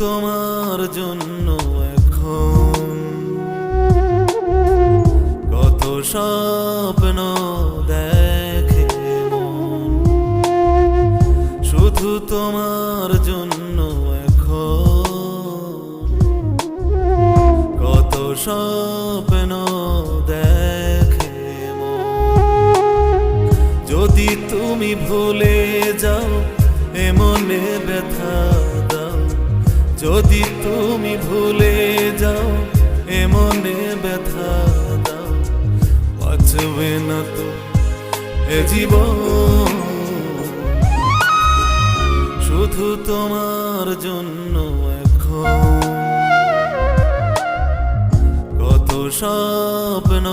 তোমার জন্য এখন কত স্বপ্ন দেখে মন, শুধু তোমার জন্য এখন কত স্বপ্ন দেখে মন। যদি তুমি ভুলে যাও এমনে ব্যথা দাও, যদি তুমি ভুলে যাও এমনে ব্যথা দাও, বাঁচবে না তো এ জীবন, শুধু তোমার জন্য এখন কত স্বপ্ন